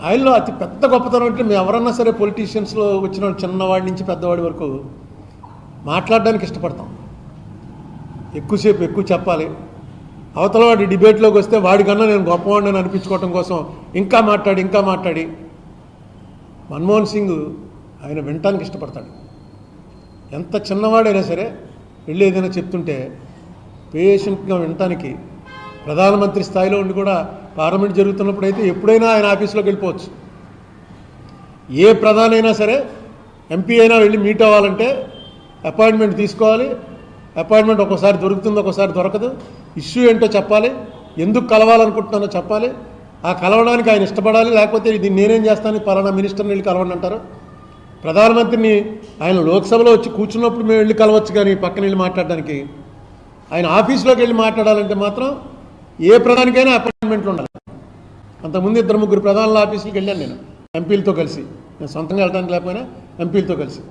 ఆయనలో అతి పెద్ద గొప్పతనం అంటే మేము ఎవరన్నా సరే పొలిటీషియన్స్లో వచ్చిన చిన్నవాడి నుంచి పెద్దవాడి వరకు మాట్లాడడానికి ఇష్టపడతాం. ఎక్కువసేపు ఎక్కువ చెప్పాలి. అవతల వాడి డిబేట్లోకి వస్తే వాడికన్నా నేను గొప్పవాడిని అనిపించుకోవటం కోసం ఇంకా మాట్లాడి మన్మోహన్ సింగ్ ఆయన వినటానికి ఇష్టపడతాడు. ఎంత చిన్నవాడైనా సరే వెళ్ళి ఏదైనా చెప్తుంటే పేషెంట్గా వినటానికి ప్రధానమంత్రి స్థాయిలో ఉండి కూడా పార్లమెంట్ జరుగుతున్నప్పుడు అయితే ఎప్పుడైనా ఆయన ఆఫీస్లోకి వెళ్ళిపోవచ్చు. ఏ ప్రధాని అయినా సరే ఎంపీ అయినా వెళ్ళి మీట్ అవ్వాలంటే అపాయింట్మెంట్ తీసుకోవాలి. అపాయింట్మెంట్ ఒక్కోసారి దొరుకుతుంది, ఒక్కోసారి దొరకదు. ఇష్యూ ఏంటో చెప్పాలి, ఎందుకు కలవాలనుకుంటున్నానో చెప్పాలి. ఆ కలవడానికి ఆయన ఇష్టపడాలి. లేకపోతే ఇది నేనేం చేస్తాను పలానా మినిస్టర్ని వెళ్ళి కలవండి అంటారు. ప్రధానమంత్రిని ఆయన లోక్సభలో వచ్చి కూర్చున్నప్పుడు మేము వెళ్ళి కలవచ్చు, కానీ పక్కన వెళ్ళి మాట్లాడడానికి ఆయన ఆఫీస్లోకి వెళ్ళి మాట్లాడాలంటే మాత్రం ఏ ప్రధానికైనా అపాయింట్మెంట్లు ఉండాలి. అంతకుముందు 2-3 ప్రధానుల ఆఫీసులకు వెళ్ళాను నేను ఎంపీలతో కలిసి. నేను సొంతంగా వెళ్ళడానికి లేకపోయినా ఎంపీలతో కలిసి.